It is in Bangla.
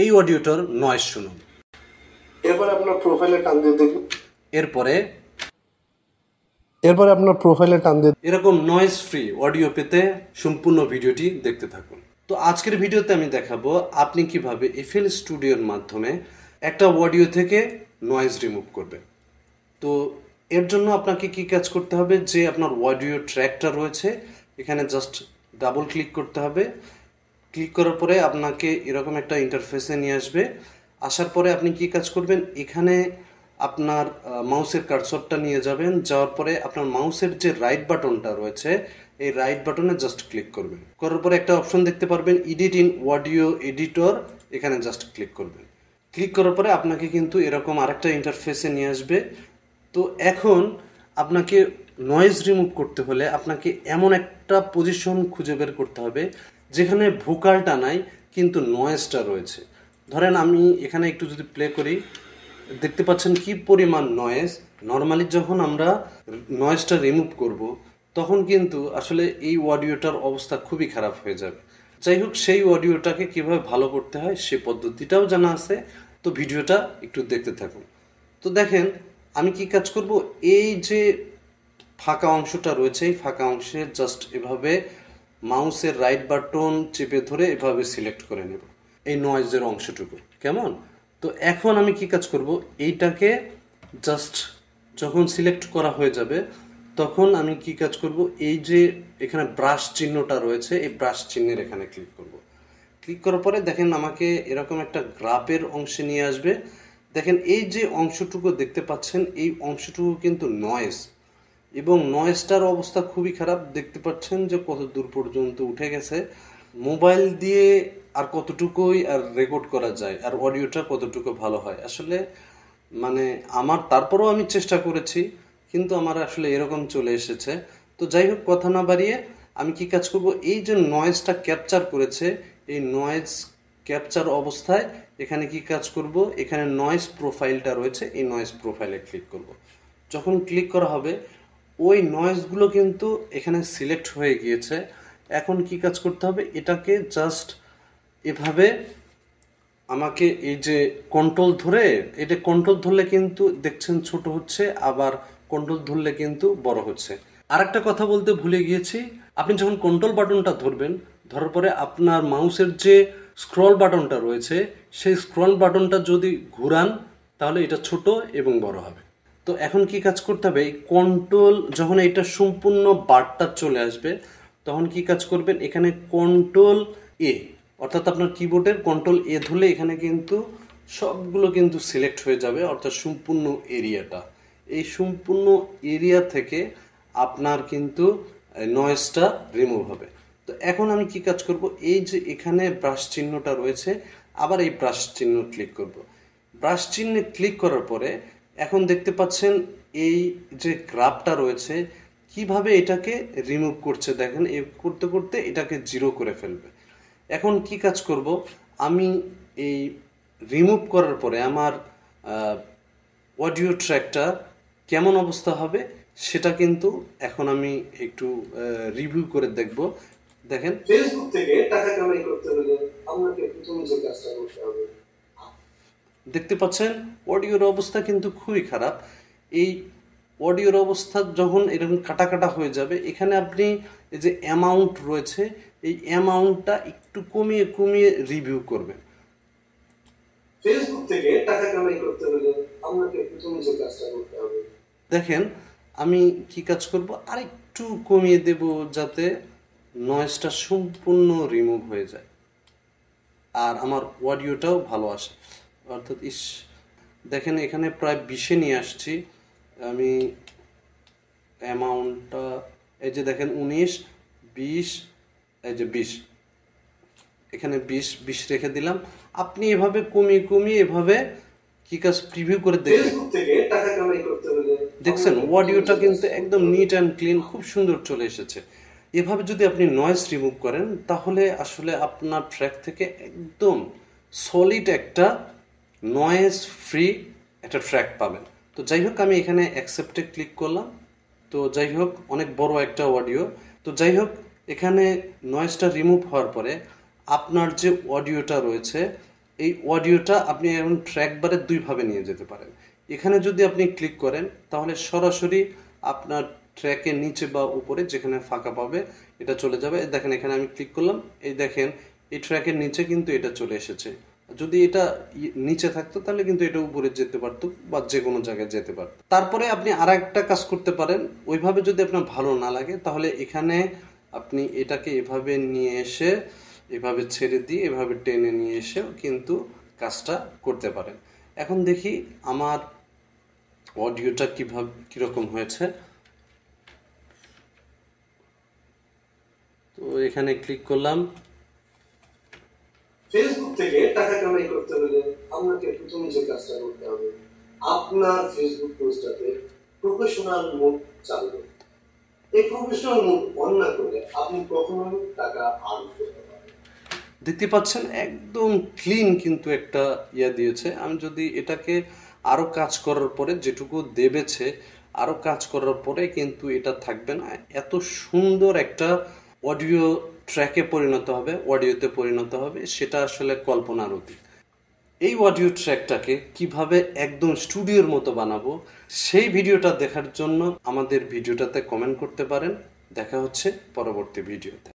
এই অডিওটার নয়েজ শুনুন। এরপরে আপনার প্রোফাইলে টান দিয়ে দেখুন। এরপরে আপনার প্রোফাইলে টান দিয়ে এরকম নয়েজ ফ্রি অডিও পেতে সম্পূর্ণ ভিডিওটি দেখতে থাকুন। তো আজকের ভিডিওতে আমি দেখাবো আপনি কিভাবে এফএল স্টুডিওর মাধ্যমে একটা অডিও থেকে নয়েজ রিমুভ করবেন। তো এর জন্য আপনাকে কি কাজ করতে হবে, যে আপনার অডিও ট্র্যাকটা রয়েছে এখানে জাস্ট ডাবল ক্লিক করতে হবে। ক্লিক করার পরে আপনাকে এরকম একটা ইন্টারফেসে নিয়ে আসবে। আসার পরে আপনি কি কাজ করবেন, এখানে আপনার মাউসের কার্সরটা নিয়ে যাবেন। যাওয়ার পরে আপনার মাউসের যে রাইট বাটনটা রয়েছে এই রাইট বাটনে জাস্ট ক্লিক করবেন। করার পরে একটা অপশন দেখতে পারবেন এডিট ইন অডিও এডিটর, এখানে জাস্ট ক্লিক করবেন। ক্লিক করার পরে আপনাকে কিন্তু এরকম আরেকটা ইন্টারফেসে নিয়ে আসবে। তো এখন আপনাকে নয়েজ রিমুভ করতে হলে আপনাকে এমন একটা পজিশন খুঁজে বের করতে হবে যেখানে ভোকালটা নাই কিন্তু নয়েজটা রয়েছে। ধরেন আমি এখানে একটু যদি প্লে করি, দেখতে পাচ্ছেন কি পরিমাণ নয়েজ। নর্মালি যখন আমরা নয়েজটা রিমুভ করব তখন কিন্তু আসলে এই অডিওটার অবস্থা খুবই খারাপ হয়ে যাবে। যাই হোক, সেই অডিওটাকে কিভাবে ভালো করতে হয় সে পদ্ধতিটাও জানা আছে, তো ভিডিওটা একটু দেখতে থাকুন। তো দেখেন আমি কি কাজ করব, এই যে ফাঁকা অংশটা রয়েছে এই ফাঁকা অংশে জাস্ট এভাবে মাউসের রাইট বাটন চেপে ধরে এভাবে সিলেক্ট করে নেব এই নয়েজের অংশটুকু। কেমন? তো এখন আমি কি কাজ করব, এইটাকে জাস্ট যখন সিলেক্ট করা হয়ে যাবে তখন আমি কি কাজ করব, এই যে এখানে ব্রাশ চিহ্নটা রয়েছে এই ব্রাশ চিহ্নের এখানে ক্লিক করব। ক্লিক করার পরে দেখেন আমাকে এরকম একটা গ্রাফের অংশে নিয়ে আসবে। দেখেন এই যে অংশটুকু দেখতে পাচ্ছেন এই অংশটুকু কিন্তু নয়েজ, এবং নয়েজটার অবস্থা খুবই খারাপ। দেখতে পাচ্ছেন যে কত দূর পর্যন্ত উঠে গেছে। মোবাইল দিয়ে আর কতটুকুই আর রেকর্ড করা যায়, আর অডিওটা কতটুকু ভালো হয় আসলে মানে আমার, তারপরেও আমি চেষ্টা করেছি কিন্তু আমার আসলে এরকম চলে এসেছে। তো যাই হোক, কথা না বাড়িয়ে আমি কি কাজ করব, এই যে নয়েজটা ক্যাপচার করেছে এই নয়েজ ক্যাপচার অবস্থায় এখানে কি কাজ করব, এখানে নয়েজ প্রোফাইলটা রয়েছে এই নয়েজ প্রোফাইলে ক্লিক করব। যখন ক্লিক করা হবে ওই নয়েজগুলো কিন্তু এখানে সিলেক্ট হয়ে গিয়েছে। এখন কি কাজ করতে হবে, এটাকে জাস্ট এভাবে আমাকে এই যে কন্ট্রোল ধরে, এটা কন্ট্রোল ধরলে কিন্তু দেখছেন ছোট হচ্ছে, আবার কন্ট্রোল ধরলে কিন্তু বড় হচ্ছে। আর একটা কথা বলতে ভুলে গিয়েছি, আপনি যখন কন্ট্রোল বাটনটা ধরবেন, ধরার পরে আপনার মাউসের যে স্ক্রল বাটনটা রয়েছে সেই স্ক্রল বাটনটা যদি ঘুরান তাহলে এটা ছোট এবং বড় হবে। তো এখন কি কাজ করতে হবে, এই কন্ট্রোল যখন এটা সম্পূর্ণ বারটা চলে আসবে তখন কি কাজ করবেন, এখানে কন্ট্রোল এ অর্থাৎ আপনার কিবোর্ডের কন্ট্রোল এ ধরলে এখানে কিন্তু সবগুলো কিন্তু সিলেক্ট হয়ে যাবে, অর্থাৎ সম্পূর্ণ এরিয়াটা। এই সম্পূর্ণ এরিয়া থেকে আপনার কিন্তু নয়েজটা রিমুভ হবে। তো এখন আমি কি কাজ করব, এই যে এখানে ব্রাশ চিহ্নটা রয়েছে আবার এই ব্রাশ চিহ্ন ক্লিক করব। ব্রাশ চিহ্নে ক্লিক করার পরে এখন দেখতে পাচ্ছেন এই যে গ্রাফটা রয়েছে কিভাবে এটাকে রিমুভ করছে। দেখেন এ করতে করতে এটাকে জিরো করে ফেলবে। এখন কি কাজ করব, আমি এই রিমুভ করার পরে আমার অডিও ট্র্যাকটা কেমন অবস্থা হবে সেটা কিন্তু এখন আমি একটু রিভিউ করে দেখব। দেখেন ফেসবুক থেকে টাকা কামাই করতে হলে আপনাকে প্রথম যে কাজটা করতে হবে, দেখতে পাচ্ছেন অডিওর অবস্থা কিন্তু খুবই খারাপ। এই অডিওর অবস্থা যখন এরকম কাটা কাটা হয়ে যাবে এখানে আপনি এই যে অ্যামাউন্ট রয়েছে এই অ্যামাউন্টটা একটু কমিয়ে কমিয়ে রিভিউ করবেন। ফেসবুক থেকে টাকা কামাই করতে হলে আপনাকে প্রথম যে কাজটা করতে হবে, দেখেন আমি কি কাজ করব, আর একটু কমিয়ে দেব যাতে নয়েজটা সম্পূর্ণ রিমুভ হয়ে যায় আর আমার অডিওটাও ভালো আসে। অর্থাৎ দেখেন এখানে প্রায় 20-এ নিয়ে আসছি আমি অ্যামাউন্টটা। এই যে দেখেন 19, 20, এই যে 20, এখানে 20 রেখে দিলাম। আপনি এভাবে কমিয়ে কমিয়ে এভাবে কি কাজ প্রিভিউ করে দেখবেন। দেখছেন অডিওটা কিন্তু একদম নিট অ্যান্ড ক্লিন, খুব সুন্দর চলে এসেছে। এভাবে যদি আপনি নয়েজ রিমুভ করেন তাহলে আসলে আপনার ট্র্যাক থেকে একদম সলিড একটা নয়েজ ফ্রি একটা ট্র্যাক পাবেন। তো যাই হোক আমি এখানে অ্যাকসেপ্টে ক্লিক করলাম। তো যাই হোক অনেক বড় একটা অডিও। তো যাই হোক এখানে নয়েজটা রিমুভ হওয়ার পরে আপনার যে অডিওটা রয়েছে এই অডিওটা আপনি এখন ট্র্যাক বারে দুইভাবে নিয়ে যেতে পারেন। এখানে যদি আপনি ক্লিক করেন তাহলে সরাসরি আপনার ট্র্যাকের নিচে বা উপরে যেখানে ফাঁকা পাবে এটা চলে যাবে। দেখেন এখানে আমি ক্লিক করলাম, এই দেখেন এই ট্র্যাকের নিচে কিন্তু এটা চলে এসেছে। যদি এটা নিচে থাকতো তাহলে কিন্তু এটা উপরে যেতে পারতো বা যে কোনো জায়গায় যেতে পারতো। তারপরে আপনি আর একটা কাজ করতে পারেন, ওইভাবে যদি আপনার ভালো না লাগে তাহলে এখানে আপনি এটাকে এভাবে নিয়ে এসে এভাবে ছেড়ে দিয়ে এভাবে টেনে নিয়ে এসেও কিন্তু কাজটা করতে পারেন। এখন দেখি আমার অডিওটা কীরকম হয়েছে। তো এখানে ক্লিক করলাম। ফেসবুক থেকে টাকা কামাই করতে হলে আপনাকে প্রথমে যে কাজটা করতে হবে, আপনার ফেসবুক পোস্টটাতে প্রফেশনাল মোড চালু করতে। এই প্রফেশনাল মোড অন না করলে আপনি কখনোই টাকা আর্ন করতে পারবেন। দেখতে পাচ্ছেন একদম ক্লিন কিন্তু একটা দিয়েছে। আমি যদি এটাকে আরো কাজ করার পরে যেটুকু দেবেছে আরো কাজ করার পরে কিন্তু এটা থাকবে না, এত সুন্দর একটা অডিও ট্র্যাকে পরিণত হবে, অডিওতে পরিণত হবে, সেটা আসলে কল্পনার অতীত। এই অডিও ট্র্যাকটাকে কিভাবে একদম স্টুডিওর মতো বানাবো সেই ভিডিওটা দেখার জন্য আমাদের ভিডিওটাতে কমেন্ট করতে পারেন। দেখা হচ্ছে পরবর্তী ভিডিওতে।